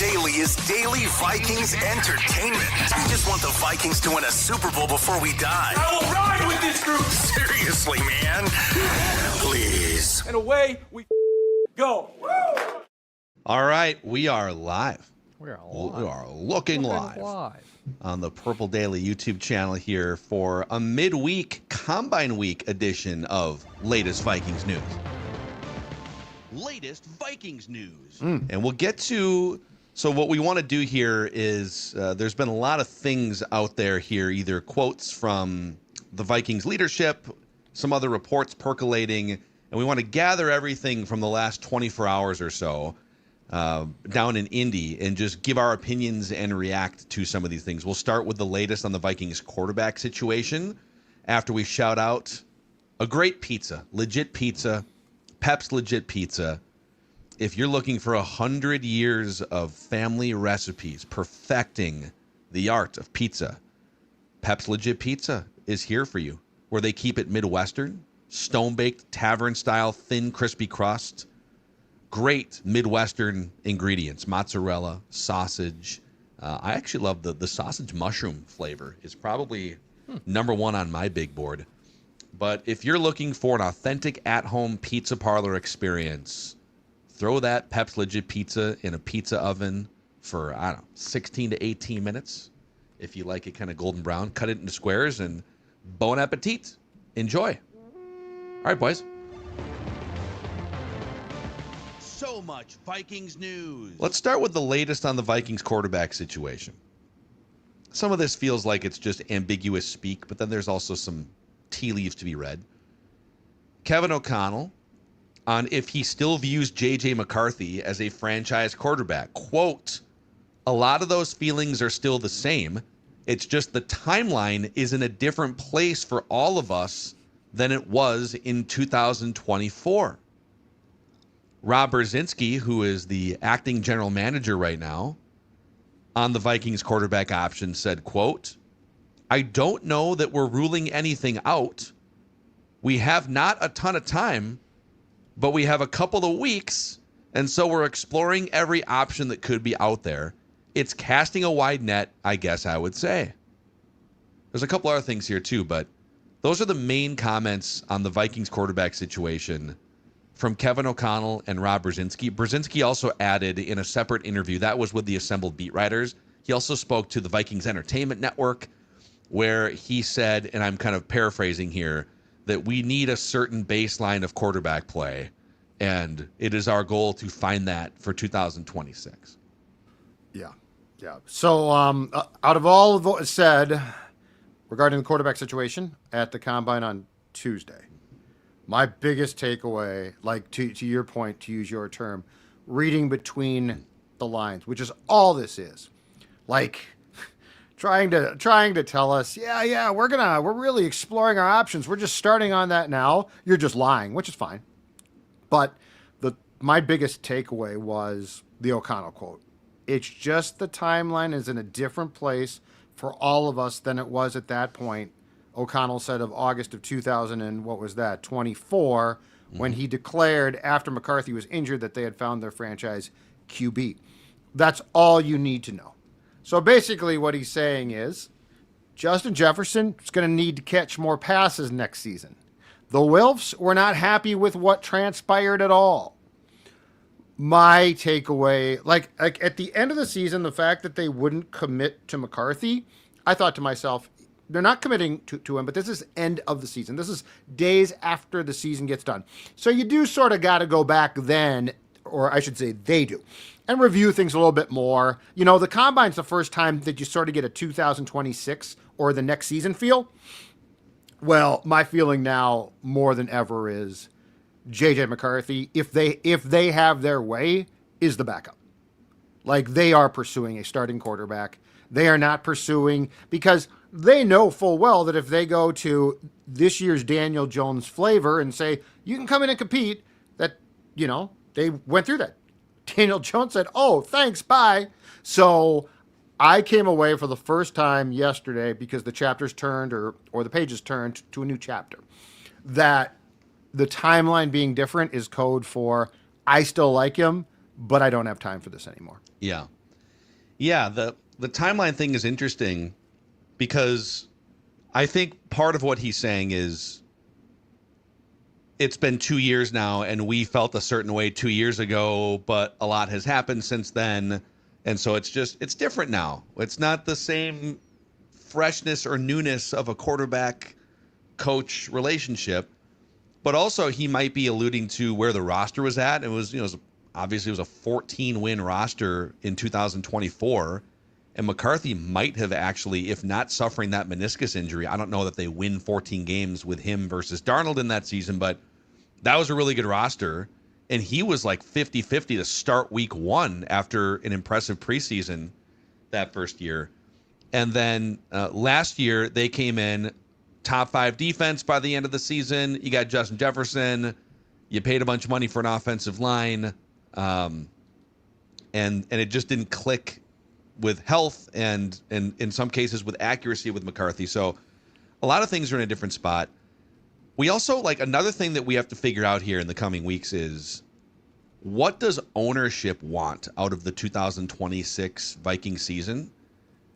Daily is daily Vikings entertainment. We just want the Vikings to win a Super Bowl before we die. I will ride with this group. Seriously, man. Please. And away we go. All right, we are live. We are looking live on the Purple Daily YouTube channel here for a midweek Combine Week edition of Latest Vikings News. Latest Vikings News. And we'll get to, so what we want to do here is there's been a lot of things out there here, either quotes from the Vikings leadership, some other reports percolating, and we want to gather everything from the last 24 hours or so down in Indy and just give our opinions and react to some of these things. We'll start with the latest on the Vikings quarterback situation after we shout out a great pizza, legit pizza, Pep's Legit Pizza. If you're looking for 100 years of family recipes perfecting the art of pizza, Pep's Legit Pizza is here for you, where they keep it Midwestern, stone-baked, tavern-style, thin, crispy crust. Great Midwestern ingredients, mozzarella, sausage. I actually love the sausage mushroom flavor. It's probably number one on my big board. But if you're looking for an authentic at-home pizza parlor experience, throw that Pep's Legit Pizza in a pizza oven for, 16 to 18 minutes. If you like it kind of golden brown, cut it into squares and bon appetit. Enjoy. All right, boys. So much Vikings news. Let's start with the latest on the Vikings quarterback situation. Some of this feels like it's just ambiguous speak, but then there's also some tea leaves to be read. Kevin O'Connell on if he still views JJ McCarthy as a franchise quarterback. Quote, a lot of those feelings are still the same. It's just the timeline is in a different place for all of us than it was in 2024. Rob Brzezinski, who is the acting general manager right now on the Vikings quarterback option, said, quote, I don't know that we're ruling anything out. We have not a ton of time, but we have a couple of weeks, and so we're exploring every option that could be out there. It's casting a wide net, I guess I would say. There's a couple other things here too, but those are the main comments on the Vikings quarterback situation from Kevin O'Connell and Rob Brzezinski. Brzezinski also added in a separate interview, that was with the assembled beat writers. He also spoke to the Vikings Entertainment Network, where he said, and I'm kind of paraphrasing here, that we need a certain baseline of quarterback play, and it is our goal to find that for 2026. Yeah. So out of all of what was said regarding the quarterback situation at the Combine on Tuesday, my biggest takeaway, like to your point, to use your term, reading between the lines, which is all this is, like trying to tell us, we're really exploring our options. We're just starting on that now. You're just lying, which is fine. But my biggest takeaway was the O'Connell quote. It's just the timeline is in a different place for all of us than it was at that point. O'Connell said of August of 24, when he declared after McCarthy was injured that they had found their franchise QB. That's all you need to know. So basically what he's saying is Justin Jefferson is going to need to catch more passes next season. The Wilfs were not happy with what transpired at all. My takeaway, like at the end of the season, the fact that they wouldn't commit to McCarthy, I thought to myself, they're not committing to him, but this is end of the season. This is days after the season gets done. So you do sort of got to go back then, or I should say they do, and review things a little bit more. You know, the Combine's the first time that you sort of get a 2026 or the next season feel. Well, my feeling now more than ever is JJ McCarthy, if they have their way, is the backup. Like, they are pursuing a starting quarterback. They are not pursuing, because they know full well that if they go to this year's Daniel Jones flavor and say, you can come in and compete, that, you know, they went through that. Daniel Jones said, oh, thanks, bye. So I came away for the first time yesterday, because the chapters turned or the pages turned to a new chapter, that the timeline being different is code for I still like him, but I don't have time for this anymore. Yeah. Yeah, the timeline thing is interesting because I think part of what he's saying is it's been 2 years now and we felt a certain way 2 years ago, but a lot has happened since then. And so it's different now. It's not the same freshness or newness of a quarterback coach relationship, but also he might be alluding to where the roster was at. It was, obviously it was a 14-win roster in 2024, and McCarthy might have actually, if not suffering that meniscus injury, I don't know that they win 14 games with him versus Darnold in that season, but that was a really good roster, and he was like 50-50 to start week 1 after an impressive preseason that first year. And then last year they came in top 5 defense by the end of the season. You got Justin Jefferson. You paid a bunch of money for an offensive line. And it just didn't click with health and in some cases with accuracy with McCarthy. So a lot of things are in a different spot. We also, another thing that we have to figure out here in the coming weeks is, what does ownership want out of the 2026 Viking season?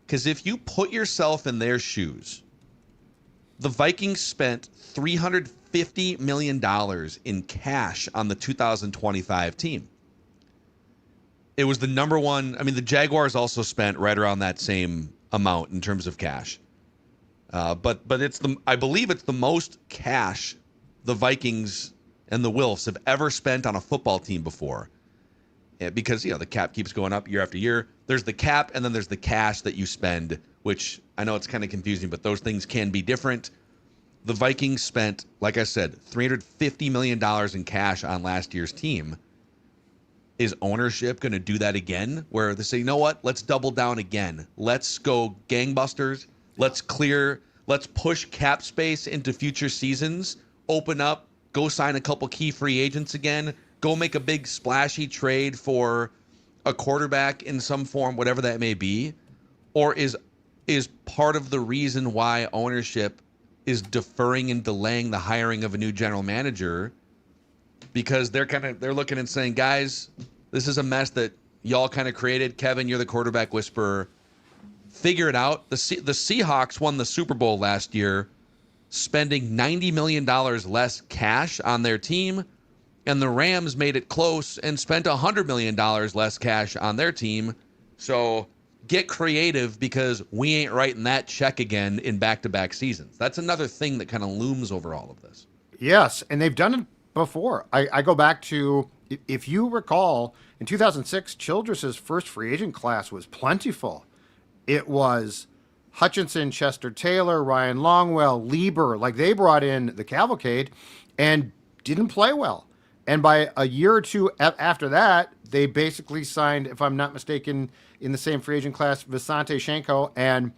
Because if you put yourself in their shoes, the Vikings spent $350 million in cash on the 2025 team. It was the number one. I mean, the Jaguars also spent right around that same amount in terms of cash. But I believe it's the most cash the Vikings and the Wilfs have ever spent on a football team before. Because, the cap keeps going up year after year. There's the cap, and then there's the cash that you spend, which I know it's kind of confusing, but those things can be different. The Vikings spent, like I said, $350 million in cash on last year's team. Is ownership going to do that again? Where they say, you know what? Let's double down again. Let's go gangbusters. Let's push cap space into future seasons. Open up. Go sign a couple key free agents again. Go make a big splashy trade for a quarterback in some form, whatever that may be. Or is part of the reason why ownership is deferring and delaying the hiring of a new general manager because they're looking and saying, guys, this is a mess that y'all kind of created. Kevin, you're the quarterback whisperer. Figure it out. The Seahawks won the Super Bowl last year, spending $90 million less cash on their team, and the Rams made it close and spent $100 million less cash on their team. So get creative because we ain't writing that check again in back-to-back seasons. That's another thing that kind of looms over all of this. Yes, and they've done it before. I go back to, if you recall, in 2006, Childress's first free agent class was plentiful. It was Hutchinson, Chester Taylor, Ryan Longwell, Lieber. They brought in the cavalcade and didn't play well. And by a year or two after that, they basically signed, if I'm not mistaken, in the same free agent class, Visante Shenko and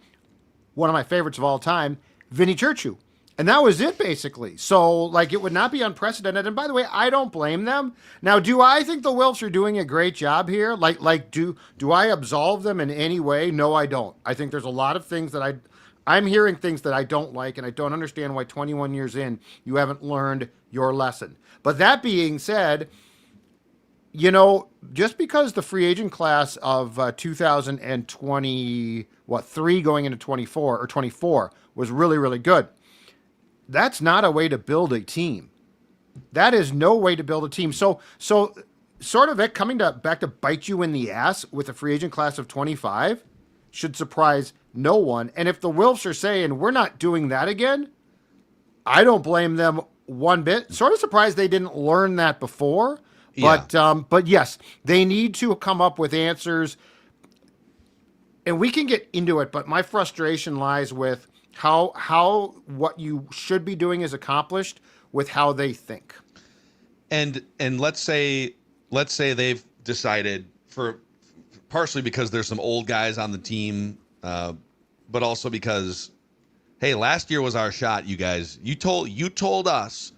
one of my favorites of all time, Vinny Churchu. And that was it, basically. So, it would not be unprecedented. And by the way, I don't blame them. Now, do I think the Wilfs are doing a great job here? Do I absolve them in any way? No, I don't. I think there's a lot of things that I'm hearing things that I don't like, and I don't understand why 21 years in, you haven't learned your lesson. But that being said, just because the free agent class of 2023 going into 24 was really, really good, that's not a way to build a team. That is no way to build a team. So sort of it coming back to bite you in the ass with a free agent class of 25 should surprise no one. And if the Wilfs are saying we're not doing that again, I don't blame them one bit. Sort of surprised they didn't learn that before. But but yes, they need to come up with answers. And we can get into it, but my frustration lies with how what you should be doing is accomplished with how they think. And let's say they've decided, for partially because there's some old guys on the team, but also because, hey, last year was our shot, you guys. You told us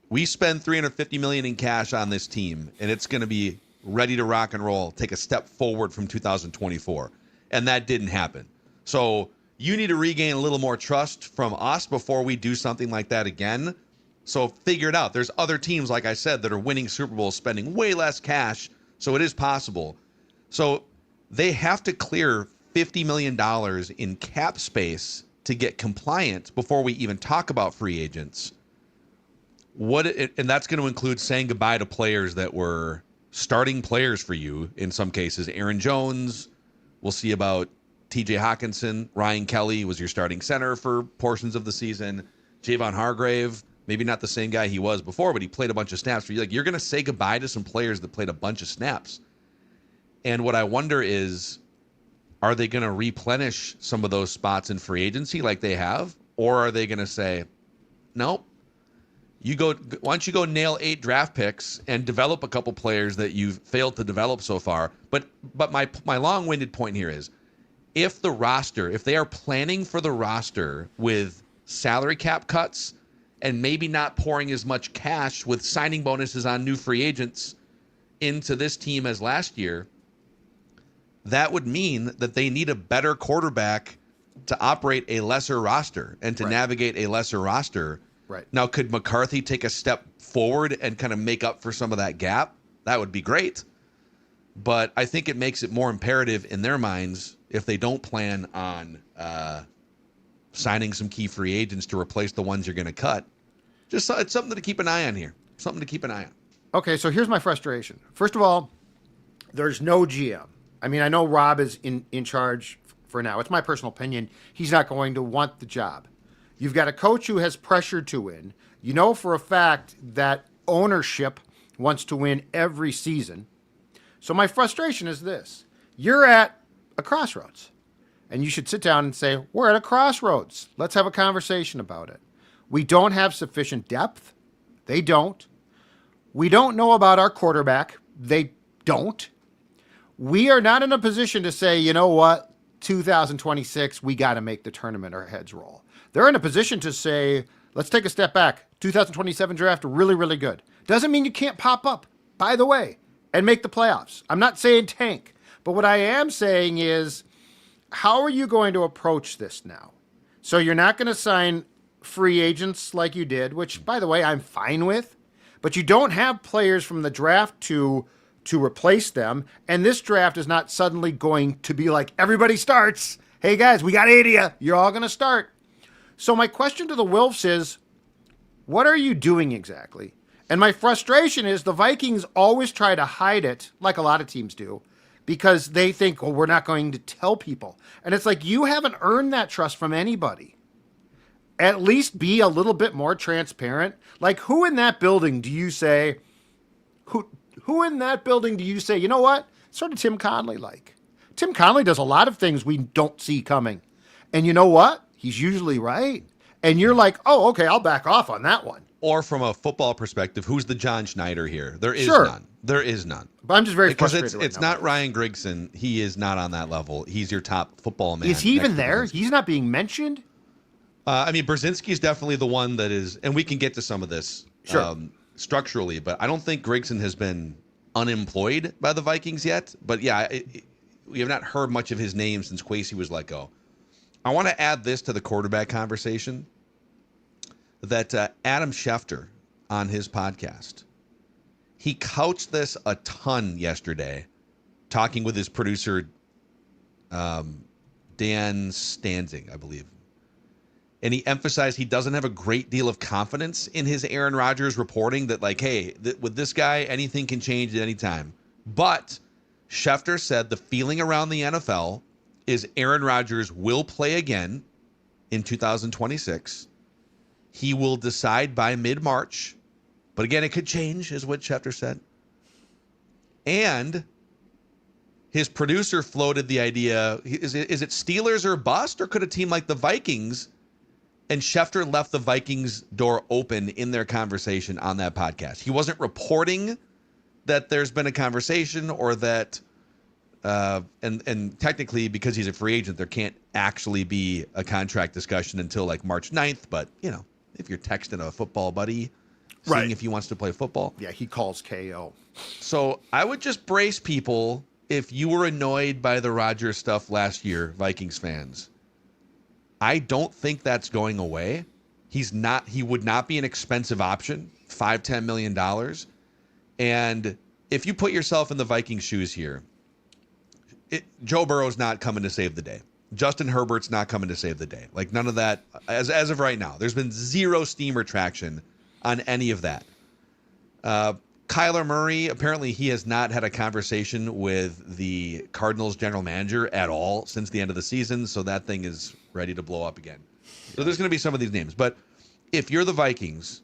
we spend $350 million in cash on this team, and it's going to be ready to rock and roll, take a step forward from 2024, and that didn't happen. So you need to regain a little more trust from us before we do something like that again. So figure it out. There's other teams, like I said, that are winning Super Bowls, spending way less cash, so it is possible. So they have to clear $50 million in cap space to get compliant before we even talk about free agents. And that's going to include saying goodbye to players that were starting players for you in some cases. Aaron Jones, we'll see about TJ Hawkinson. Ryan Kelly was your starting center for portions of the season. Javon Hargrave, maybe not the same guy he was before, but he played a bunch of snaps for you. Like, you're going to say goodbye to some players that played a bunch of snaps. And what I wonder is, are they going to replenish some of those spots in free agency like they have? Or are they going to say, nope, why don't you go nail 8 draft picks and develop a couple players that you've failed to develop so far? But my long-winded point here is, if they are planning for the roster with salary cap cuts and maybe not pouring as much cash with signing bonuses on new free agents into this team as last year, that would mean that they need a better quarterback to operate a lesser roster and to navigate a lesser roster. Right. Now, could McCarthy take a step forward and kind of make up for some of that gap? That would be great. But I think it makes it more imperative in their minds, if they don't plan on signing some key free agents to replace the ones you're going to cut. It's something to keep an eye on here. Something to keep an eye on. Okay, so here's my frustration. First of all, there's no GM. I mean, I know Rob is in charge for now. It's my personal opinion. He's not going to want the job. You've got a coach who has pressure to win. You know for a fact that ownership wants to win every season. So my frustration is this. You're at a crossroads, and you should sit down and say, we're at a crossroads. Let's have a conversation about it. We don't have sufficient depth. They don't. We don't know about our quarterback. They don't. We are not in a position to say, you know what, 2026, we got to make the tournament, our heads roll. They're in a position to say, let's take a step back. 2027 draft, really, really good. Doesn't mean you can't pop up, by the way, and make the playoffs. I'm not saying tank. But what I am saying is, how are you going to approach this now? So you're not going to sign free agents like you did, which, by the way, I'm fine with. But you don't have players from the draft to replace them. And this draft is not suddenly going to be like, everybody starts. Hey, guys, we got 8 of you. You're all going to start. So my question to the Wilfs is, what are you doing exactly? And my frustration is the Vikings always try to hide it, like a lot of teams do, because they think, well, we're not going to tell people. And it's like, you haven't earned that trust from anybody. At least be a little bit more transparent. Like, who in that building do you say, who in that building do you say, you know what? Sort of Tim Conley like. Tim Conley does a lot of things we don't see coming. And you know what? He's usually right. And you're like, oh, okay, I'll back off on that one. Or from a football perspective, who's the John Schneider here? There is none. There is none. But I'm just very frustrated. Because it's not Ryan Grigson. He is not on that level. He's your top football man. Is he even there? He's not being mentioned? I mean, Brzezinski is definitely the one that is, and we can get to some of this structurally, but I don't think Grigson has been unemployed by the Vikings yet. But yeah, we have not heard much of his name since Kwesi was let go. I want to add this to the quarterback conversation, that Adam Schefter on his podcast, he couched this a ton yesterday, talking with his producer, Dan Stanzing, I believe. And he emphasized he doesn't have a great deal of confidence in his Aaron Rodgers reporting that, like, hey, with this guy, anything can change at any time. But Schefter said the feeling around the NFL is Aaron Rodgers will play again in 2026. He will decide by mid-March. But again, it could change, is what Schefter said. And his producer floated the idea, is it Steelers or bust, or could a team like the Vikings? And Schefter left the Vikings door open in their conversation on that podcast. He wasn't reporting that there's been a conversation or that, and technically because he's a free agent, there can't actually be a contract discussion until like March 9th. But, you know, if you're texting a football buddy, seeing if he wants to play football. Yeah, he calls KO. So I would just brace people if you were annoyed by the Rodgers stuff last year, Vikings fans. I don't think that's going away. He would not be an expensive option, $5-10 million. And if you put yourself in the Vikings shoes here, Joe Burrow's not coming to save the day. Justin Herbert's not coming to save the day. Like none of that as of right now. There's been zero steam or traction on any of that. Kyler Murray, apparently he has not had a conversation with the Cardinals general manager at all since the end of the season, so that thing is ready to blow up again. So there's going to be some of these names. But if you're the Vikings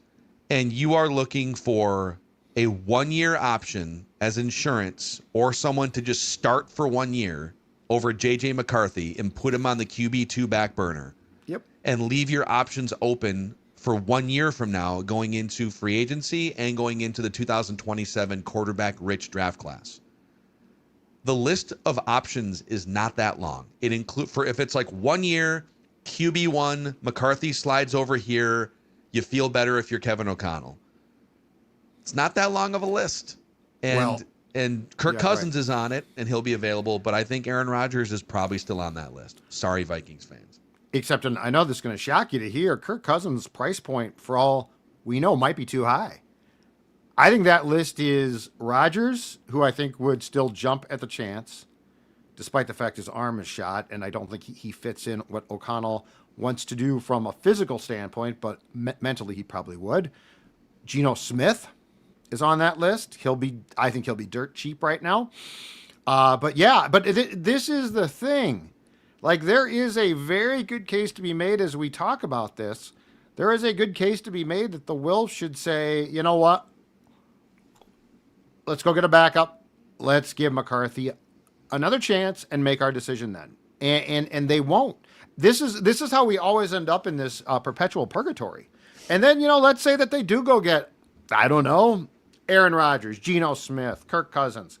and you are looking for a 1-year option as insurance or someone to just start for 1 year over JJ McCarthy and put him on the QB2 back burner, and leave your options open for 1 year from now going into free agency and going into the 2027 quarterback-rich draft class. The list of options is not that long. It if it's like 1 year, QB1, McCarthy slides over here, you feel better if you're Kevin O'Connell. It's not that long of a list. And Kirk Cousins is on it, and he'll be available, but I think Aaron Rodgers is probably still on that list. Sorry, Vikings fans. Except, and I know this is going to shock you to hear, Kirk Cousins' price point, for all we know, might be too high. I think that list is Rodgers, who I think would still jump at the chance, despite the fact his arm is shot, and I don't think he fits in what O'Connell wants to do from a physical standpoint, but mentally he probably would. Geno Smith is on that list. I think he'll be dirt cheap right now. But this is the thing. Like, there is a very good case to be made as we talk about this. There is a good case to be made that the Wilfs should say, you know what? Let's go get a backup. Let's give McCarthy another chance and make our decision then. And they won't. This is how we always end up in this perpetual purgatory. And then, let's say that they do go get, I don't know, Aaron Rodgers, Geno Smith, Kirk Cousins.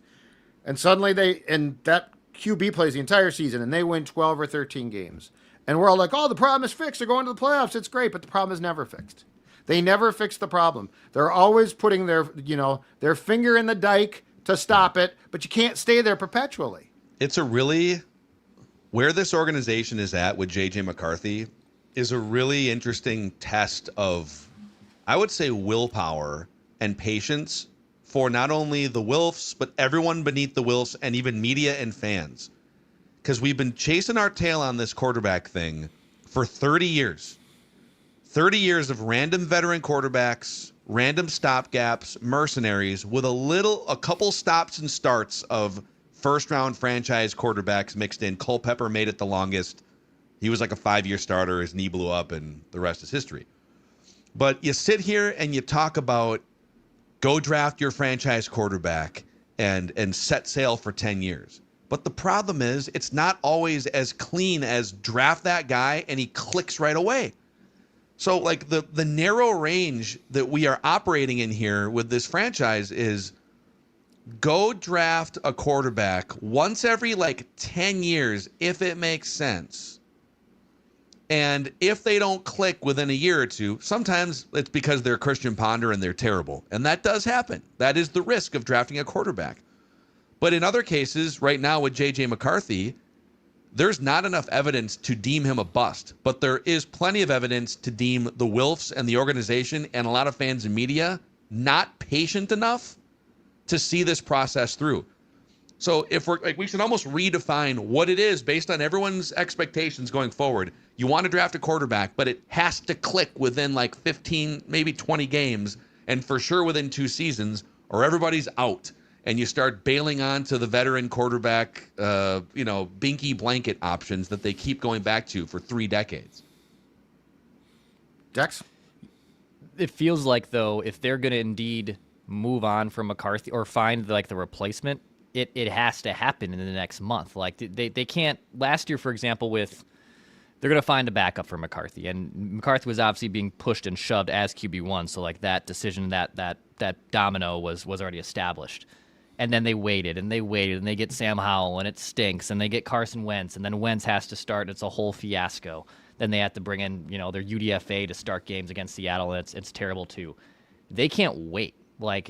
And suddenly that QB plays the entire season and they win 12 or 13 games. And we're all like, oh, the problem is fixed. They're going to the playoffs. It's great. But the problem is never fixed. They never fix the problem. They're always putting their finger in the dike to stop it, but you can't stay there perpetually. It's where this organization is at with JJ McCarthy is a really interesting test of, I would say, willpower and patience for not only the Wilfs, but everyone beneath the Wilfs and even media and fans. Because we've been chasing our tail on this quarterback thing for 30 years. 30 years of random veteran quarterbacks, random stopgaps, mercenaries, with a couple stops and starts of first-round franchise quarterbacks mixed in. Culpepper made it the longest. He was like a 5-year starter. His knee blew up, and the rest is history. But you sit here and you talk about go draft your franchise quarterback and set sail for 10 years. But the problem is it's not always as clean as draft that guy and he clicks right away. So like the narrow range that we are operating in here with this franchise is go draft a quarterback once every 10 years if it makes sense. And if they don't click within a year or two, sometimes it's because they're Christian Ponder and they're terrible. And that does happen. That is the risk of drafting a quarterback. But in other cases, right now with JJ McCarthy, there's not enough evidence to deem him a bust. But there is plenty of evidence to deem the Wilfs and the organization and a lot of fans and media not patient enough to see this process through. So if we should almost redefine what it is based on everyone's expectations going forward. You want to draft a quarterback, but it has to click within 15, maybe 20 games, and for sure within 2 seasons, or everybody's out. And you start bailing on to the veteran quarterback, binky blanket options that they keep going back to for 3 decades. Dex? It feels like, though, if they're going to indeed move on from McCarthy or find the replacement, it has to happen in the next month. They can't. Last year, for example, they're going to find a backup for McCarthy, and McCarthy was obviously being pushed and shoved as QB1, so that decision, that domino was already established. And then they waited, and they get Sam Howell, and it stinks, and they get Carson Wentz, and then Wentz has to start, and it's a whole fiasco. Then they have to bring in, their UDFA to start games against Seattle, and it's terrible too. They can't wait.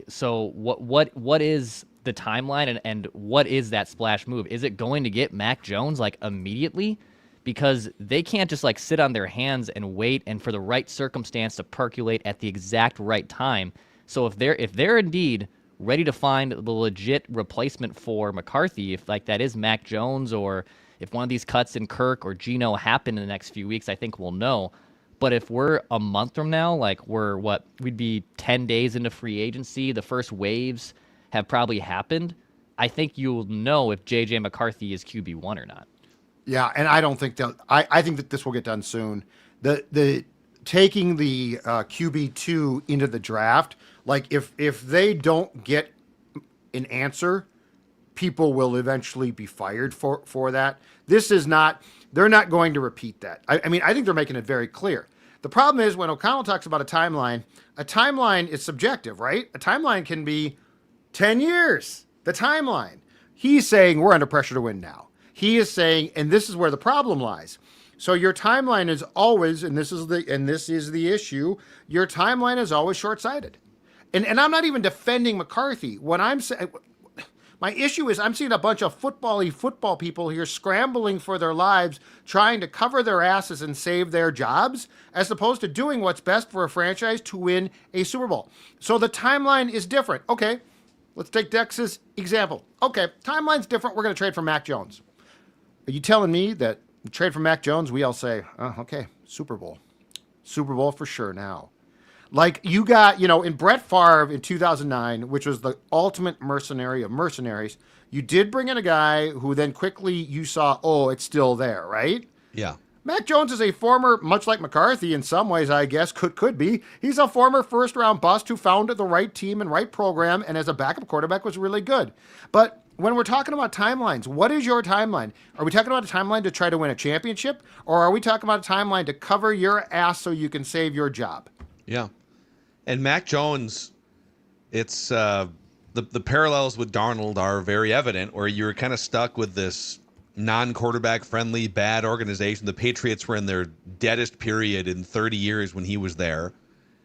So what is the timeline, and what is that splash move? Is it going to get Mac Jones immediately? Because they can't just sit on their hands and wait and for the right circumstance to percolate at the exact right time. So if they're indeed ready to find the legit replacement for McCarthy, if like that is Mac Jones, or if one of these cuts in Kirk or Geno happen in the next few weeks, I think we'll know. But if we're a month from now, like we'd be 10 days into free agency, the first waves have probably happened, I think you'll know if JJ McCarthy is QB1 or not. Yeah, and I don't think that I think that this will get done soon. The taking the QB2 into the draft, like if they don't get an answer, people will eventually be fired for that. This is not, they're not going to repeat that. I mean, I think they're making it very clear. The problem is when O'Connell talks about a timeline is subjective, right? A timeline can be 10 years, the timeline. He's saying we're under pressure to win now. He is saying, and this is where the problem lies. So your timeline is always, and this is the issue, your timeline is always short-sighted. And I'm not even defending McCarthy. What I'm saying, my issue is I'm seeing a bunch of football people here scrambling for their lives, trying to cover their asses and save their jobs, as opposed to doing what's best for a franchise to win a Super Bowl. So the timeline is different. Okay, let's take Dex's example. Okay, timeline's different. We're going to trade for Mac Jones. Are you telling me that trade for Mac Jones, we all say, oh, okay, Super Bowl. Super Bowl for sure now. Like you got, in Brett Favre in 2009, which was the ultimate mercenary of mercenaries, you did bring in a guy who then quickly you saw, oh, it's still there, right? Yeah. Mac Jones is a former, much like McCarthy in some ways, I guess, could be. He's a former first-round bust who found the right team and right program, and as a backup quarterback was really good. But when we're talking about timelines, what is your timeline? Are we talking about a timeline to try to win a championship, or are we talking about a timeline to cover your ass so you can save your job? Yeah. And Mac Jones, it's the parallels with Darnold are very evident, where you're kind of stuck with this non-quarterback friendly, bad organization. The Patriots were in their deadest period in 30 years when he was there.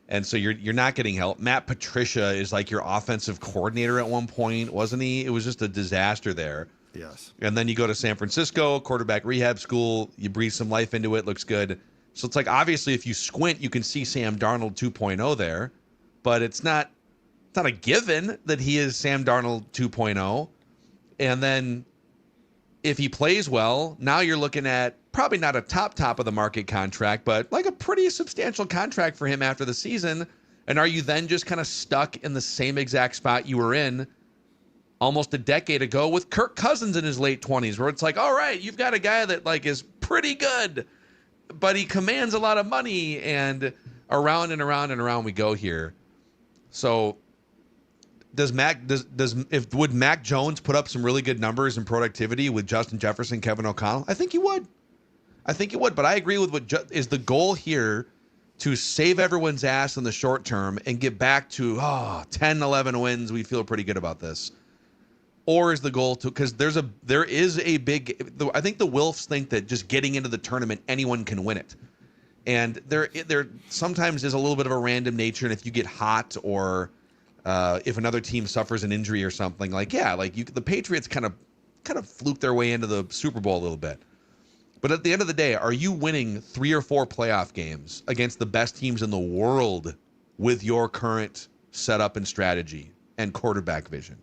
And so you're not getting help. Matt Patricia is like your offensive coordinator at one point, wasn't he? It was just a disaster there. Yes. And then you go to San Francisco, quarterback rehab school, you breathe some life into it, looks good. So it's like, obviously, if you squint, you can see Sam Darnold 2.0 there, but it's not a given that he is Sam Darnold 2.0. And then if he plays well, now you're looking at probably not a top of the market contract, but like a pretty substantial contract for him after the season. And are you then just kind of stuck in the same exact spot you were in almost a decade ago with Kirk Cousins in his late 20s, where it's like, all right, you've got a guy that like is pretty good, but he commands a lot of money, and around and around and around we go here. So would Mac Jones put up some really good numbers in productivity with Justin Jefferson, Kevin O'Connell? I think he would. But I agree with what is the goal here, to save everyone's ass in the short term and get back to 10, 11 wins. We feel pretty good about this. Or is the goal to, because there is a big, I think the Wilfs think that just getting into the tournament, anyone can win it. And there sometimes is a little bit of a random nature. And if you get hot, or if another team suffers an injury or something, the Patriots kind of fluke their way into the Super Bowl a little bit. But at the end of the day, are you winning 3 or 4 playoff games against the best teams in the world with your current setup and strategy and quarterback vision?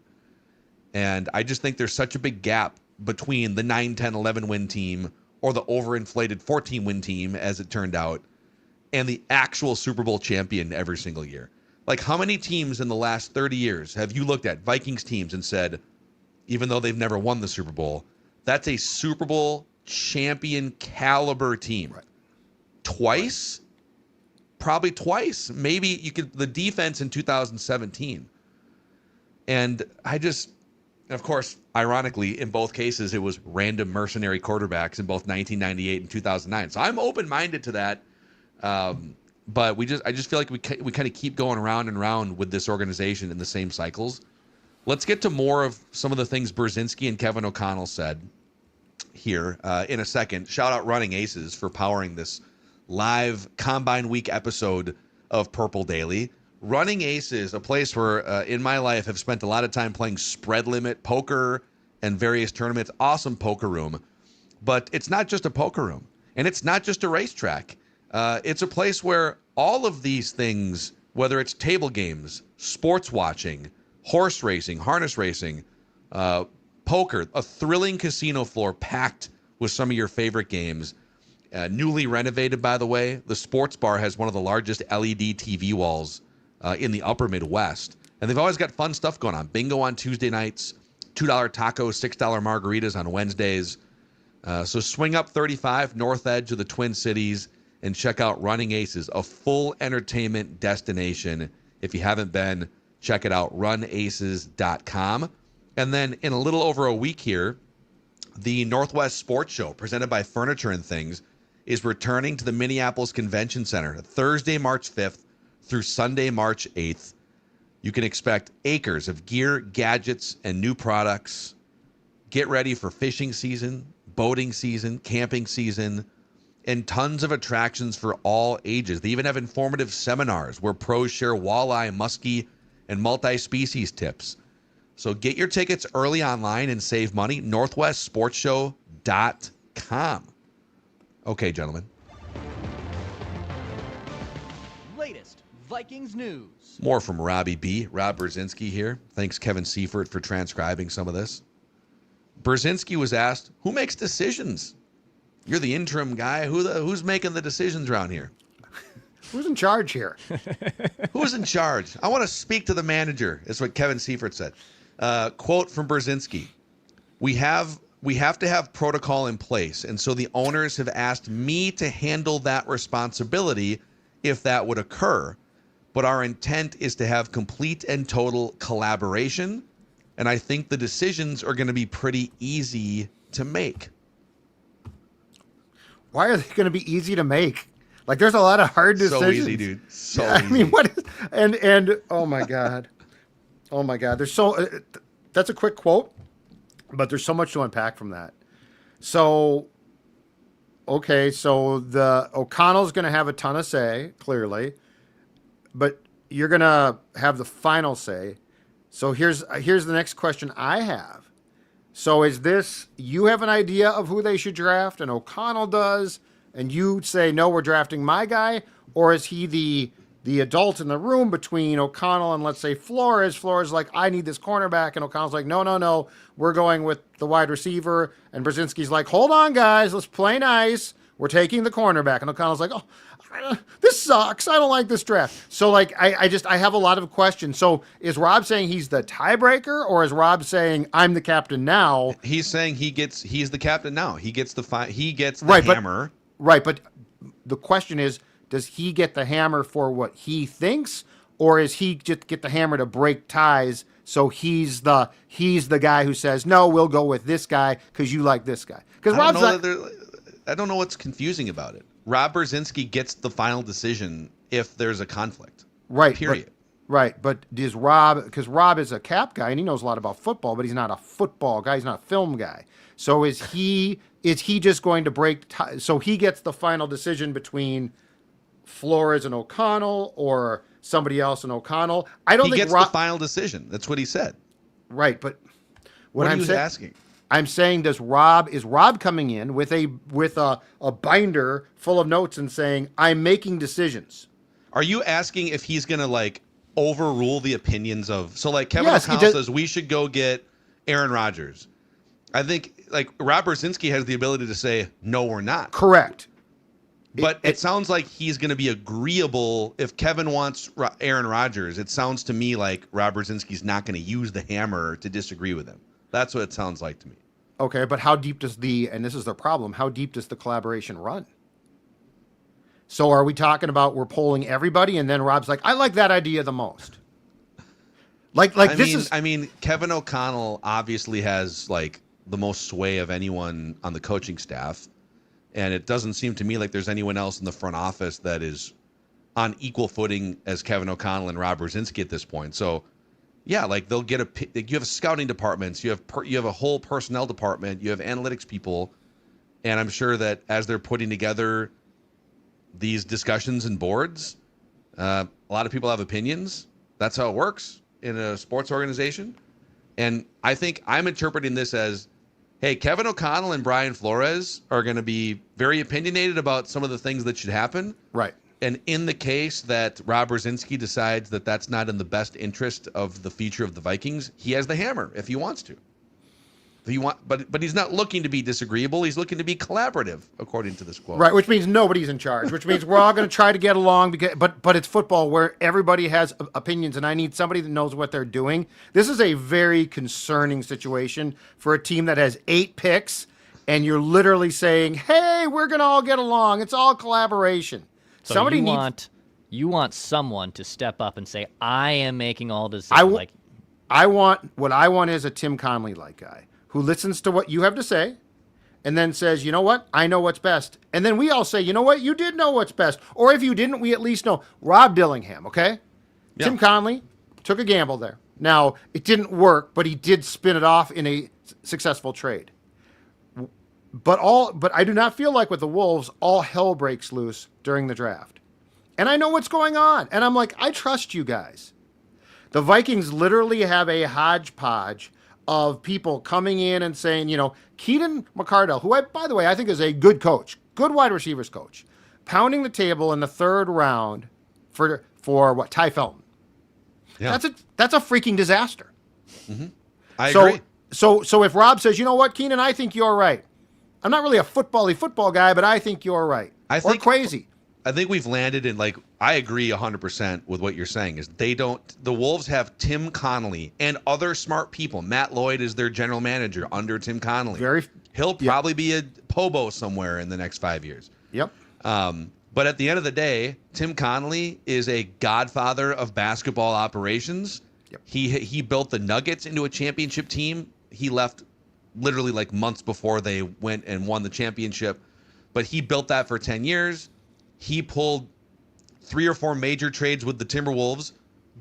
And I just think there's such a big gap between the 9, 10, 11 win team, or the overinflated 14 win team, as it turned out, and the actual Super Bowl champion every single year. Like, how many teams in the last 30 years have you looked at, Vikings teams, and said, even though they've never won the Super Bowl, that's a Super Bowl champion caliber team? Right. Twice? Probably twice. Maybe you could, the defense in 2017. And of course, ironically, in both cases, it was random mercenary quarterbacks in both 1998 and 2009. So I'm open-minded to that. But I just feel like we kind of keep going around and around with this organization in the same cycles. Let's get to more of some of the things Brzezinski and Kevin O'Connell said here in a second. Shout out Running Aces for powering this live Combine Week episode of Purple Daily. Running Aces, a place where in my life have spent a lot of time playing spread limit poker and various tournaments. Awesome poker room. But it's not just a poker room, and it's not just a racetrack. It's a place where all of these things, whether it's table games, sports watching, horse racing, harness racing, poker, a thrilling casino floor packed with some of your favorite games. Newly renovated, by the way. The sports bar has one of the largest LED TV walls in the upper Midwest. And they've always got fun stuff going on. Bingo on Tuesday nights, $2 tacos, $6 margaritas on Wednesdays. So swing up 35, north edge of the Twin Cities, and check out Running Aces, a full entertainment destination. If you haven't been, check it out, runaces.com. And then in a little over a week here, the Northwest Sports Show, presented by Furniture and Things, is returning to the Minneapolis Convention Center Thursday, March 5th through Sunday, March 8th. You can expect acres of gear, gadgets, and new products. Get ready for fishing season, boating season, camping season, and tons of attractions for all ages. They even have informative seminars where pros share walleye, muskie, and multi-species tips. So get your tickets early online and save money. NorthwestSportsShow.com. Okay, gentlemen. Latest Vikings news. More from Robbie B. Rob Brzezinski here. Thanks, Kevin Seifert, for transcribing some of this. Brzezinski was asked, who makes decisions? You're the interim guy. Who's making the decisions around here? Who's in charge here? Who's in charge? I want to speak to the manager, is what Kevin Seifert said. Quote from Brzezinski. We have to have protocol in place, and so the owners have asked me to handle that responsibility if that would occur. But our intent is to have complete and total collaboration, and I think the decisions are going to be pretty easy to make. Why are they going to be easy to make? Like, there's a lot of hard decisions. So easy, dude. So yeah, easy. I mean, what is, and oh my God. Oh my God. There's so, that's a quick quote, but there's so much to unpack from that. So, okay. So the O'Connell's going to have a ton of say, clearly, but you're going to have the final say. So here's the next question I have. So is this, you have an idea of who they should draft and O'Connell does, and you say, no, we're drafting my guy? Or is he the adult in the room between O'Connell and, let's say, Flores? Flores like, I need this cornerback. And O'Connell's like, no, we're going with the wide receiver. And Brzezinski's like, hold on, guys, let's play nice. We're taking the cornerback. And O'Connell's like, oh, this sucks. I don't like this draft. So, like, I have a lot of questions. So is Rob saying he's the tiebreaker, or is Rob saying I'm the captain now? He's saying he's the captain now. He gets the hammer. Right, but the question is, does he get the hammer for what he thinks, or is he just get the hammer to break ties? So he's the guy who says, no, we'll go with this guy because you like this guy. Because Rob's like, I don't know what's confusing about it. Rob Brzezinski gets the final decision if there's a conflict. Right. Period. But does Rob, because Rob is a cap guy and he knows a lot about football, but he's not a football guy. He's not a film guy. So is he just going to break ties? So he gets the final decision between Flores and O'Connell, or somebody else and O'Connell? I don't think he gets the final decision. That's what he said. Right, but what are you asking? I'm saying, is Rob coming in with a binder full of notes and saying, I'm making decisions? Are you asking if he's going to, like, overrule the opinions of, so like Kevin O'Connell says we should go get Aaron Rodgers. I think like Rob Brzezinski has the ability to say, no, we're not. Correct. But it sounds like he's going to be agreeable. If Kevin wants Aaron Rodgers, it sounds to me like Rob Brzezinski's not going to use the hammer to disagree with him. That's what it sounds like to me. Okay, but how deep does and this is the problem, how deep does the collaboration run? So are we talking about we're polling everybody and then Rob's like, I like that idea the most? I mean, Kevin O'Connell obviously has like the most sway of anyone on the coaching staff. And it doesn't seem to me like there's anyone else in the front office that is on equal footing as Kevin O'Connell and Rob Brzezinski at this point. So, yeah, like they'll get you have scouting departments, you have a whole personnel department, you have analytics people, and I'm sure that as they're putting together these discussions and boards, a lot of people have opinions. That's how it works in a sports organization. And I think I'm interpreting this as, hey, Kevin O'Connell and Brian Flores are going to be very opinionated about some of the things that should happen. Right. And in the case that Rob Brzezinski decides that that's not in the best interest of the future of the Vikings, he has the hammer if he wants to. But he's not looking to be disagreeable. He's looking to be collaborative, according to this quote. Right, which means nobody's in charge, which means we're all going to try to get along. But it's football where everybody has opinions, and I need somebody that knows what they're doing. This is a very concerning situation for a team that has 8 picks, and you're literally saying, hey, we're going to all get along. It's all collaboration. So you want someone to step up and say, I am making all decisions. What I want is a Tim Connolly-like guy who listens to what you have to say and then says, you know what? I know what's best. And then we all say, you know what? You did know what's best. Or if you didn't, we at least know. Rob Dillingham, okay? Yeah. Tim Connolly took a gamble there. Now, it didn't work, but he did spin it off in a successful trade. But I do not feel like with the Wolves, all hell breaks loose during the draft. And I know what's going on. And I'm like, I trust you guys. The Vikings literally have a hodgepodge of people coming in and saying, Keaton McCardell, who, by the way, I think is a good coach, good wide receivers coach, pounding the table in the 3rd round for what, Ty Felton. Yeah. That's a freaking disaster. Mm-hmm. I agree. So if Rob says, you know what, Keenan, I think you're right. I'm not really a football guy, but I think you're right. Or crazy. I think we've landed in, I agree 100% with what you're saying, is the Wolves have Tim Connolly and other smart people. Matt Lloyd is their general manager under Tim Connolly. He'll probably be a Pobo somewhere in the next 5 years. Yep. But at the end of the day, Tim Connolly is a godfather of basketball operations. Yep. He built the Nuggets into a championship team. He left literally months before they went and won the championship. But he built that for 10 years. He pulled 3 or 4 major trades with the Timberwolves,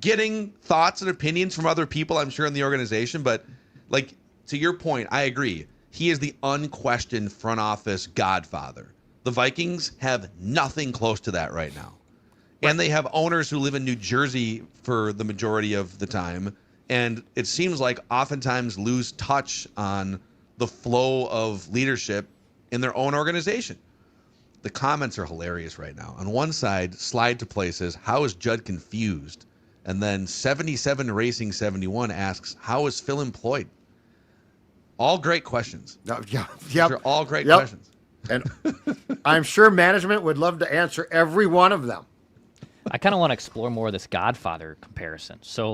getting thoughts and opinions from other people, I'm sure, in the organization. But, to your point, I agree. He is the unquestioned front office godfather. The Vikings have nothing close to that right now. Right. And they have owners who live in New Jersey for the majority of the time. And it seems like oftentimes lose touch on the flow of leadership in their own organization. The comments are hilarious right now. On one side, Slide to Play says, how is Judd confused? And then 77 Racing 71 asks, how is Phil employed? All great questions. They're all great questions. And I'm sure management would love to answer every one of them. I kind of want to explore more of this Godfather comparison. So,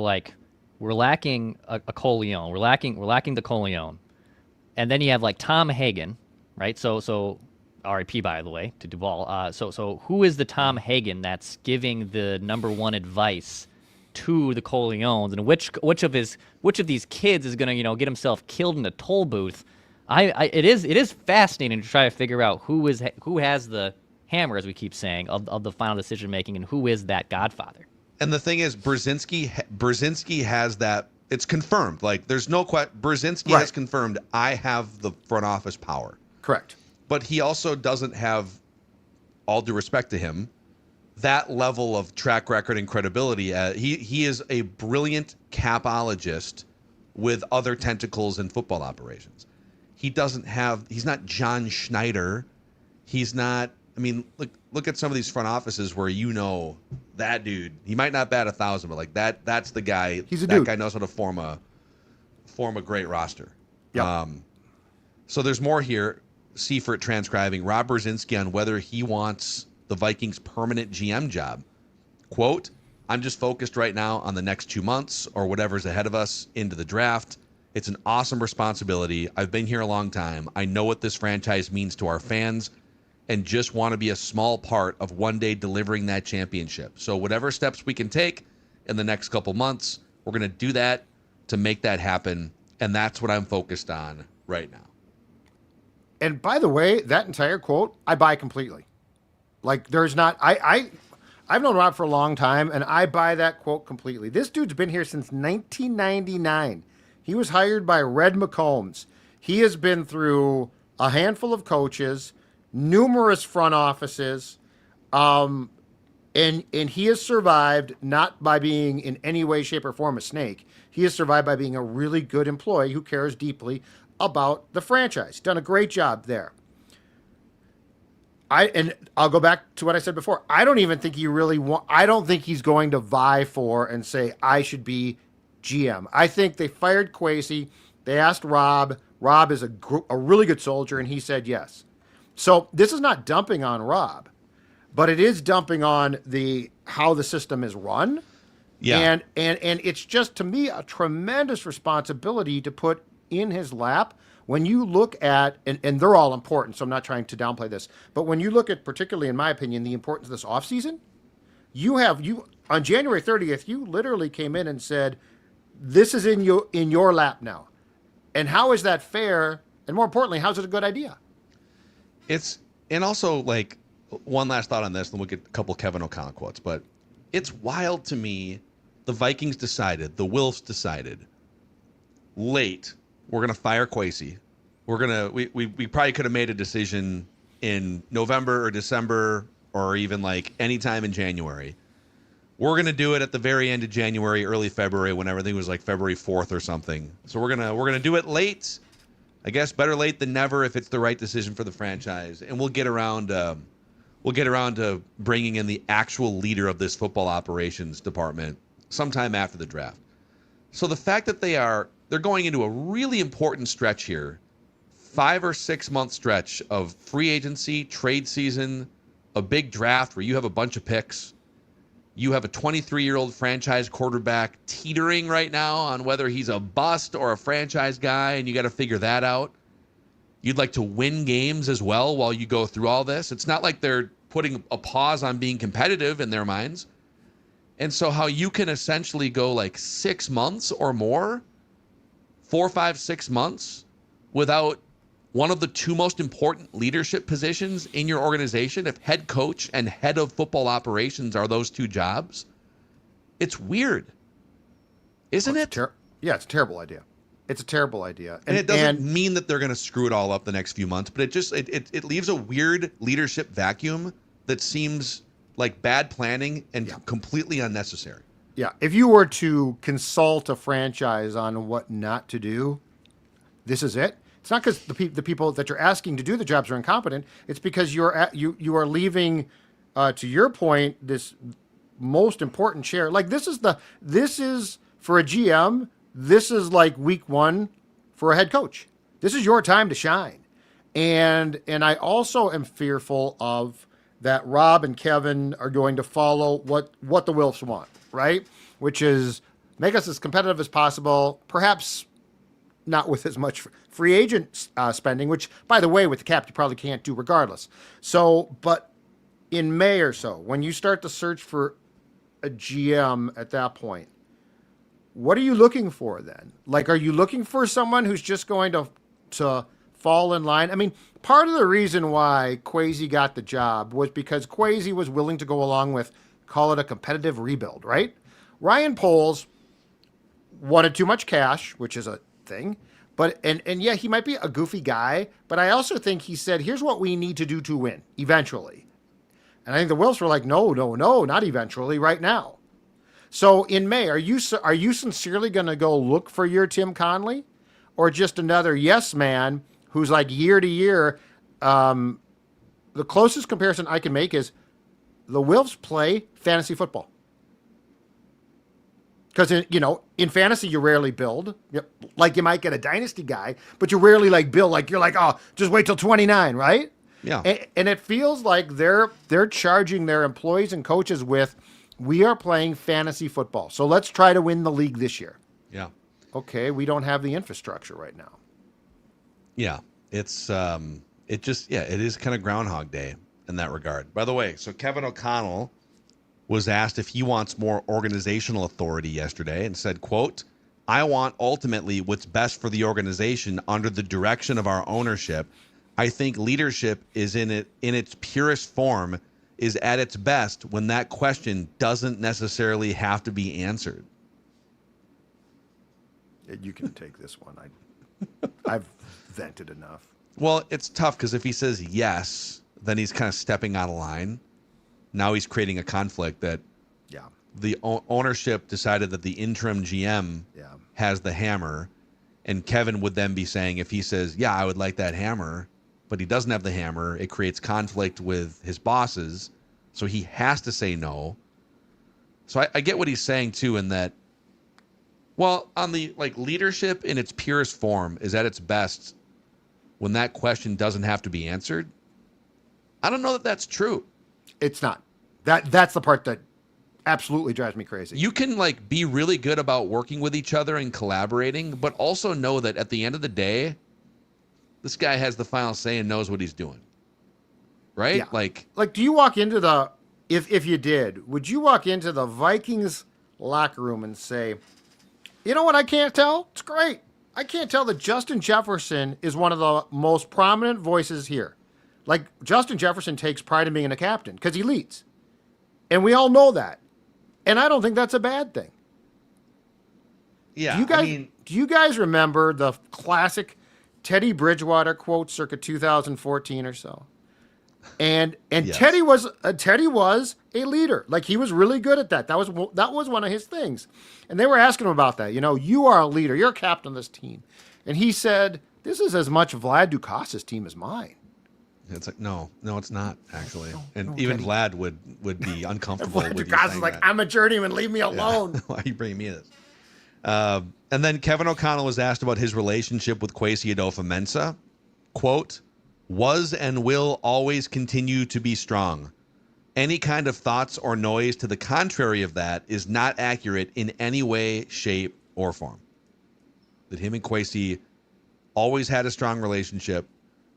we're lacking a Coleon. We're lacking the Coleon. And then you have, Tom Hagen, right? So R.I.P. by the way to Duvall. So who is the Tom Hagen that's giving the number one advice to the Coleons, and which of these kids is gonna get himself killed in a toll booth? It is fascinating to try to figure out who has the hammer, as we keep saying, of the final decision making, and who is that Godfather. And the thing is, Brzezinski has that. It's confirmed. There's no question. Brzezinski has confirmed, I have the front office power. Correct. But he also doesn't have, all due respect to him, that level of track record and credibility. He is a brilliant capologist with other tentacles in football operations. He's not John Schneider. He's not, look at some of these front offices where that dude, he might not bat 1,000, but that's the guy. He's a dude. That guy knows how to form a great roster. Yep. So there's more here. Seifert transcribing Rob Brzezinski on whether he wants the Vikings' permanent GM job. Quote, I'm just focused right now on the next 2 months or whatever's ahead of us into the draft. It's an awesome responsibility. I've been here a long time. I know what this franchise means to our fans and just want to be a small part of one day delivering that championship. So whatever steps we can take in the next couple months, we're going to do that to make that happen. And that's what I'm focused on right now. And by the way, that entire quote, I buy completely. There's not, I've known Rob for a long time, and I buy that quote completely. This dude's been here since 1999. He was hired by Red McCombs. He has been through a handful of coaches, numerous front offices, and he has survived not by being in any way, shape, or form a snake. He has survived by being a really good employee who cares deeply about the franchise. Done a great job there. I'll go back to what I said before. I don't even think I don't think he's going to vie for and say I should be GM. I think they fired Kwesi. They asked Rob. Rob is a really good soldier, and he said yes. So this is not dumping on Rob, but it is dumping on how the system is run. Yeah. And it's just, to me, a tremendous responsibility to put in his lap. When you look at, and they're all important, so I'm not trying to downplay this, but when you look at, particularly in my opinion, the importance of this offseason, on January 30th, you literally came in and said, this is in your lap now. And how is that fair? And more importantly, how's it a good idea? And also, like, one last thought on this, then we'll get a couple Kevin O'Connell quotes, but it's wild to me. The Vikings decided, the Wilfs decided late, we're going to fire Kwesi. We probably could have made a decision in November or December or even like anytime in January. We're going to do it at the very end of January, early February, when everything was like February 4th or something. So we're going to do it late. I guess better late than never if it's the right decision for the franchise. And we'll get around to bringing in the actual leader of this football operations department sometime after the draft. So the fact that they're going into a really important stretch here, 5 or 6 month stretch of free agency, trade season, a big draft where you have a bunch of picks. You have a 23-year-old franchise quarterback teetering right now on whether he's a bust or a franchise guy, and you got to figure that out. You'd like to win games as well while you go through all this. It's not like they're putting a pause on being competitive in their minds. And so how you can essentially go like 6 months or more, 4, 5, 6 months without one of the two most important leadership positions in your organization, if head coach and head of football operations are those two jobs, it's weird. Isn't it? Yeah, it's a terrible idea. It's a terrible idea. And it doesn't mean that they're going to screw it all up the next few months, but it leaves a weird leadership vacuum that seems like bad planning and completely unnecessary. Yeah, if you were to consult a franchise on what not to do, this is it. It's not because the people that you're asking to do the jobs are incompetent. It's because you are leaving, to your point, this most important chair. Like this is for a GM. This is like week 1 for a head coach. This is your time to shine. And I also am fearful of that Rob and Kevin are going to follow what the Wilfs want, right? Which is make us as competitive as possible, perhaps not with as much free agent spending, which, by the way, with the cap, you probably can't do regardless. So, but in May or so, when you start to search for a GM at that point, what are you looking for then? Like, are you looking for someone who's just going to fall in line? I mean, part of the reason why Kwesi got the job was because Kwesi was willing to go along with, call it a competitive rebuild, right? Ryan Poles wanted too much cash, which is a thing. But and yeah, he might be a goofy guy, but I also think he said, here's what we need to do to win eventually. And I think the Wilfs were like, no, not eventually, right now. So in May, are you sincerely going to go look for your Tim Conley, or just another yes man who's like year to year? The closest comparison I can make is the Wilfs play fantasy football. Because, in fantasy, you rarely build. Like, you might get a dynasty guy, but you rarely, build. Like, you're like, oh, just wait till 29, right? Yeah. And it feels like they're charging their employees and coaches with, we are playing fantasy football, so let's try to win the league this year. Yeah. Okay, we don't have the infrastructure right now. Yeah. It's, it is kind of Groundhog Day in that regard. By the way, so Kevin O'Connell was asked if he wants more organizational authority yesterday and said, quote, I want ultimately what's best for the organization under the direction of our ownership. I think leadership is in its purest form is at its best when that question doesn't necessarily have to be answered. You can take this one. I've vented enough. Well, it's tough because if he says yes, then he's kind of stepping out of line. Now he's creating a conflict that the ownership decided that the interim GM has the hammer, and Kevin would then be saying, if he says, yeah, I would like that hammer, but he doesn't have the hammer. It creates conflict with his bosses, so he has to say no. So I get what he's saying too, in that, well, on the like leadership in its purest form is at its best when that question doesn't have to be answered. I don't know that that's true. It's not. That's the part that absolutely drives me crazy. You can like be really good about working with each other and collaborating, but also know that at the end of the day, this guy has the final say and knows what he's doing. Right? Yeah. Like, do you walk into the, if you did, would you walk into the Vikings locker room and say, you know what I can't tell? It's great. I can't tell that Justin Jefferson is one of the most prominent voices here. Like, Justin Jefferson takes pride in being a captain because he leads. And we all know that. And I don't think that's a bad thing. yeah, Do you guys remember the classic Teddy Bridgewater quote circa 2014 or so? And Yes. Teddy was a leader. Like, he was really good at that. That was one of his things. And they were asking him about that. You know, you are a leader. You're a captain of this team. And he said, this is as much Vlad Ducas's team as mine. it's like, no, it's not actually. And even Vlad would be uncomfortable Vlad with you Ducas is saying like, that. I'm a journeyman. Leave me alone. Why are you bringing me this? And then Kevin O'Connell was asked about his relationship with Kwesi Adolfo-Mensah. Quote, was and will always continue to be strong. Any kind of thoughts or noise to the contrary of that is not accurate in any way, shape, or form. That him and Kwesi always had a strong relationship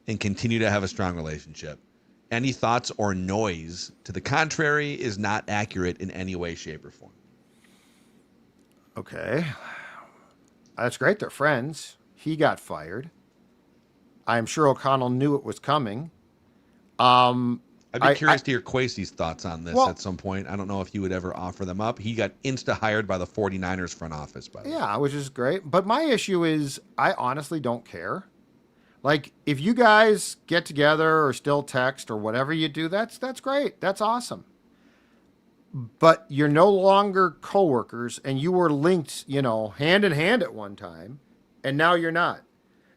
and continue to have a strong relationship. Any thoughts or noise to the contrary is not accurate in any way, shape, or form. Okay. That's great. They're friends. He got fired. I'm sure O'Connell knew it was coming. I'd be curious to hear Kwesi's thoughts on this Well, at some point. I don't know if he would ever offer them up. He got insta-hired by the 49ers front office, by the way. Yeah, which is great. But my issue is I honestly don't care. Like, if you guys get together or still text or whatever you do, that's great. That's awesome. But you're no longer coworkers, and you were linked, hand in hand at one time, and now you're not.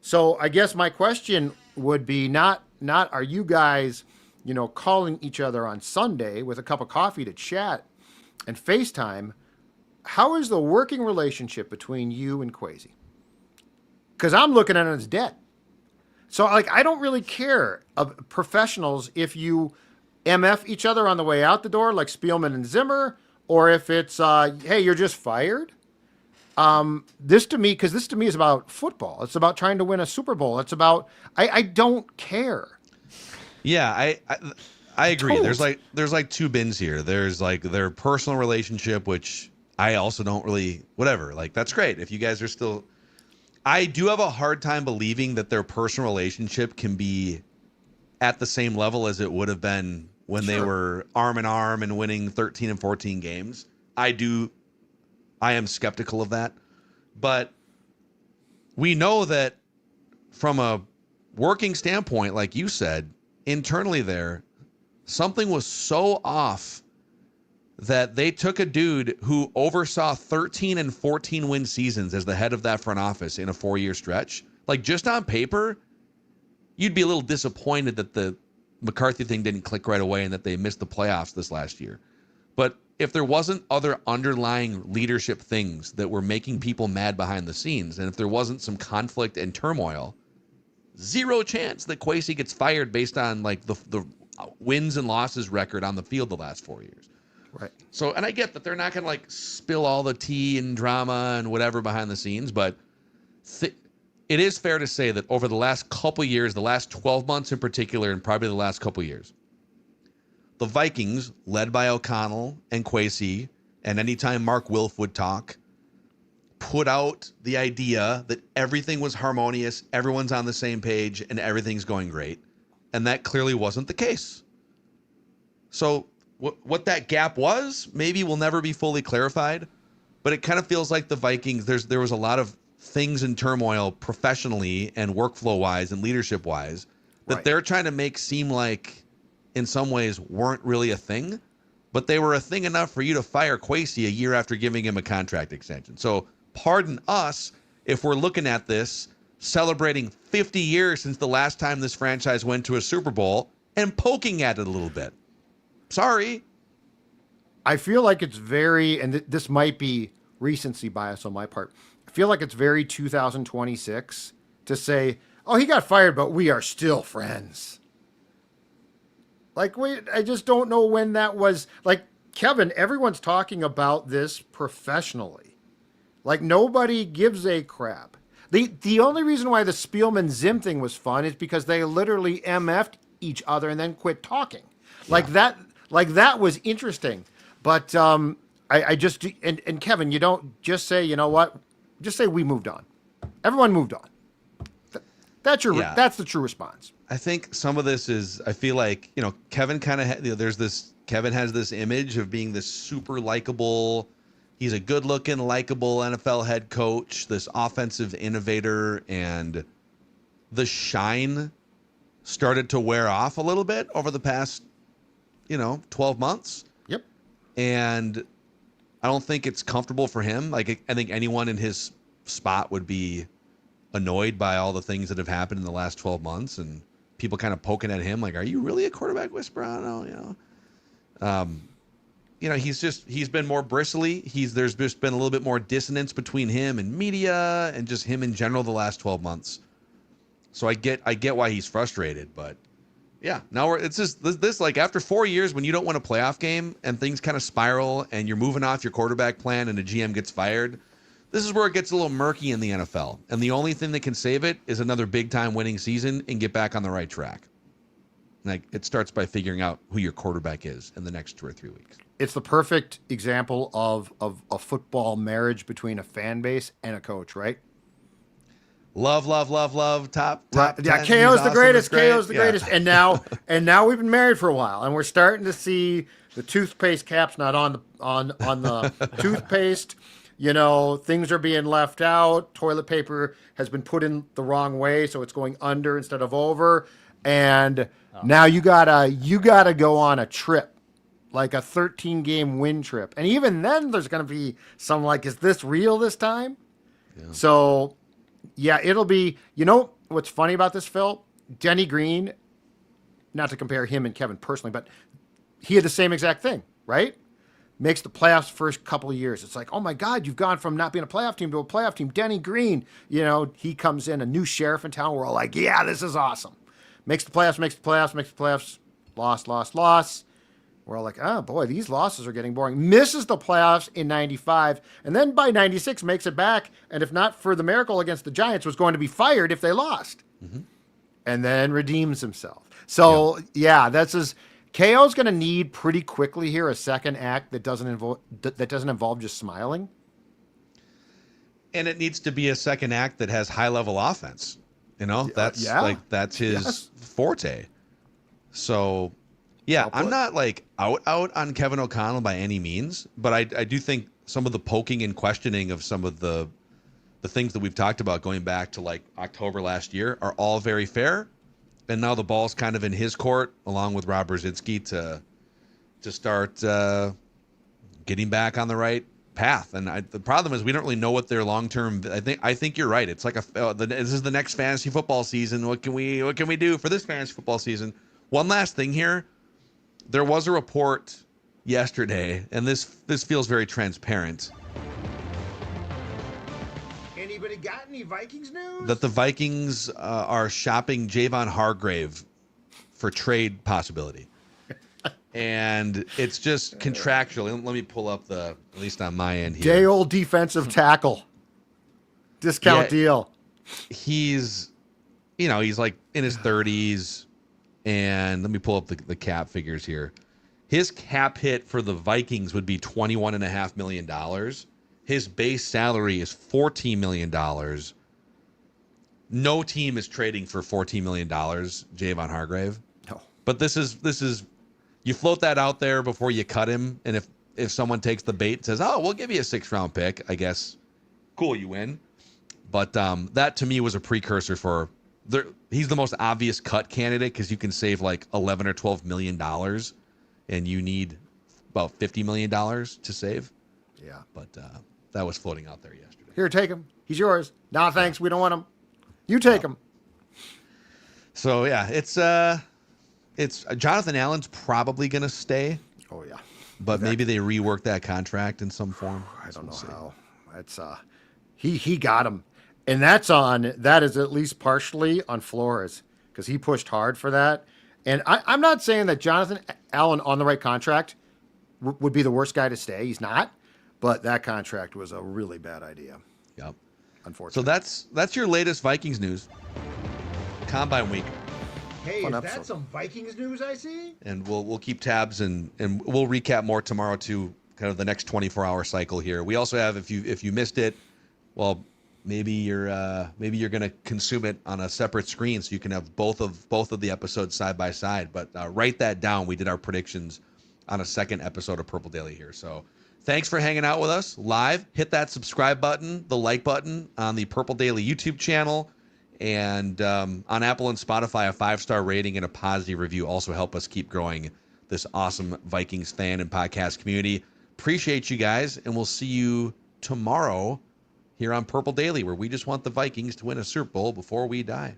So I guess my question would be not are you guys, calling each other on Sunday with a cup of coffee to chat and FaceTime? How is the working relationship between you and Kwesi? Because I'm looking at it as dead. So, I don't really care of professionals if you MF each other on the way out the door, like Spielman and Zimmer, or if it's, hey, you're just fired. This to me is about football. It's about trying to win a Super Bowl. It's about, I don't care. Yeah, I agree. Toast. There's like two bins here. There's like their personal relationship, which I also don't really, whatever. Like, that's great. If you guys are still, I do have a hard time believing that their personal relationship can be at the same level as it would have been when they were arm in arm and winning 13 and 14 games. I am skeptical of that. But we know that from a working standpoint, like you said, internally there, something was so off that they took a dude who oversaw 13 and 14 win seasons as the head of that front office in a 4-year stretch. Like, just on paper, you'd be a little disappointed that the McCarthy thing didn't click right away and that they missed the playoffs this last year. But if there wasn't other underlying leadership things that were making people mad behind the scenes, and if there wasn't some conflict and turmoil, zero chance that Kwesi gets fired based on like the wins and losses record on the field the last 4 years. Right. So, and I get that they're not going to like spill all the tea and drama and whatever behind the scenes, but it is fair to say that over the last couple years, the last 12 months in particular, and probably the last couple years, the Vikings, led by O'Connell and Kwesi, and anytime Mark Wilf would talk, put out the idea that everything was harmonious, everyone's on the same page, and everything's going great. And that clearly wasn't the case. So what that gap was, maybe will never be fully clarified, but it kind of feels like the Vikings, there was a lot of things in turmoil professionally and workflow-wise and leadership-wise that they're trying to make seem like in some ways weren't really a thing, but they were a thing enough for you to fire Kwesi a year after giving him a contract extension. So pardon us if we're looking at this celebrating 50 years since the last time this franchise went to a Super Bowl and poking at it a little bit. Sorry. I feel like it's very, and this might be recency bias on my part. I feel like it's very 2026 to say, oh, he got fired, but we are still friends. Like, I just don't know when that was. Like, Kevin, everyone's talking about this professionally. Like, nobody gives a crap. The only reason why the Spielman-Zim thing was fun is because they literally MF'd each other and then quit talking. Like that was interesting. But I just, and Kevin, you don't just say, you know what? Just say we moved on. Everyone moved on. That's the true response. I think some of this is, I feel like, Kevin kind of, Kevin has this image of being this super likable, he's a good looking, likable NFL head coach, this offensive innovator, and the shine started to wear off a little bit over the past, 12 months. Yep. And I don't think it's comfortable for him. Like, I think anyone in his spot would be annoyed by all the things that have happened in the last 12 months and people kind of poking at him like, are you really a quarterback whisperer? I don't know. He's been more bristly. There's just been a little bit more dissonance between him and media and just him in general the last 12 months. So I get why he's frustrated, but yeah, now it's just this like after 4 years when you don't win a playoff game and things kind of spiral and you're moving off your quarterback plan and a GM gets fired, this is where it gets a little murky in the NFL. And the only thing that can save it is another big time winning season and get back on the right track. Like, it starts by figuring out who your quarterback is in the next 2 or 3 weeks. It's the perfect example of a football marriage between a fan base and a coach, right? Love, top. Yeah, 10, KO's the greatest. great. KO's the greatest. And now we've been married for a while, and we're starting to see the toothpaste caps not on the toothpaste. Things are being left out. Toilet paper has been put in the wrong way, so it's going under instead of over. And now you gotta go on a trip, like a 13-game win trip. And even then, there's gonna be some like, is this real this time? Yeah. So, yeah, it'll be. What's funny about this, Phil? Denny Green, not to compare him and Kevin personally, but he had the same exact thing, right? Makes the playoffs first couple of years. It's like, oh my God, you've gone from not being a playoff team to a playoff team. Denny Green, he comes in, a new sheriff in town. We're all like, yeah, this is awesome. Makes the playoffs. Loss. We're all like, oh boy, these losses are getting boring. Misses the playoffs in 95, and then by 96 makes it back. And if not for the miracle against the Giants, was going to be fired if they lost. Mm-hmm. And then redeems himself. So yeah that's his. KO's going to need pretty quickly here a second act that doesn't involve just smiling. And it needs to be a second act that has high level offense. That's his forte. So, yeah, I'm not like out on Kevin O'Connell by any means, but I do think some of the poking and questioning of some of the things that we've talked about going back to like October last year are all very fair. And now the ball's kind of in his court, along with Rob Brzezinski, to start getting back on the right path. And the problem is we don't really know what their long term. I think you're right. It's like this is the next fantasy football season. What can we do for this fantasy football season? One last thing here. There was a report yesterday, and this feels very transparent. Anybody got any Vikings news? That the Vikings are shopping Javon Hargrave for trade possibility. And it's just contractual. Let me pull up at least on my end here. Day old defensive tackle. Discount deal. He's like in his 30s. And let me pull up the cap figures here. His cap hit for the Vikings would be $21.5 million. His base salary is $14 million. No team is trading for $14 million, Javon Hargrave. No. But this is you float that out there before you cut him, and if someone takes the bait and says, "Oh, we'll give you a 6th-round pick," I guess, cool, you win. But that to me was a precursor for he's the most obvious cut candidate because you can save like $11 or $12 million, and you need about $50 million to save. Yeah. But that was floating out there yesterday. Here, take him. He's yours. Nah, thanks. We don't want him. You take him. So yeah, it's Jonathan Allen's probably going to stay. Oh yeah. But maybe they rework that contract in some form. I don't know how. That's he got him. And that is at least partially on Flores because he pushed hard for that. And I'm not saying that Jonathan Allen on the right contract would be the worst guy to stay. He's not. But that contract was a really bad idea. Yep. Unfortunately. So that's your latest Vikings news. Combine week. Hey, is that some Vikings news I see? And we'll keep tabs and we'll recap more tomorrow too, kind of the next 24-hour cycle here. We also have, if you missed it, well, maybe you're going to consume it on a separate screen so you can have both of the episodes side by side. But write that down. We did our predictions on a second episode of Purple Daily here. So thanks for hanging out with us live. Hit that subscribe button, the like button on the Purple Daily YouTube channel. And on Apple and Spotify, a 5-star rating and a positive review also help us keep growing this awesome Vikings fan and podcast community. Appreciate you guys, and we'll see you tomorrow here on Purple Daily, where we just want the Vikings to win a Super Bowl before we die.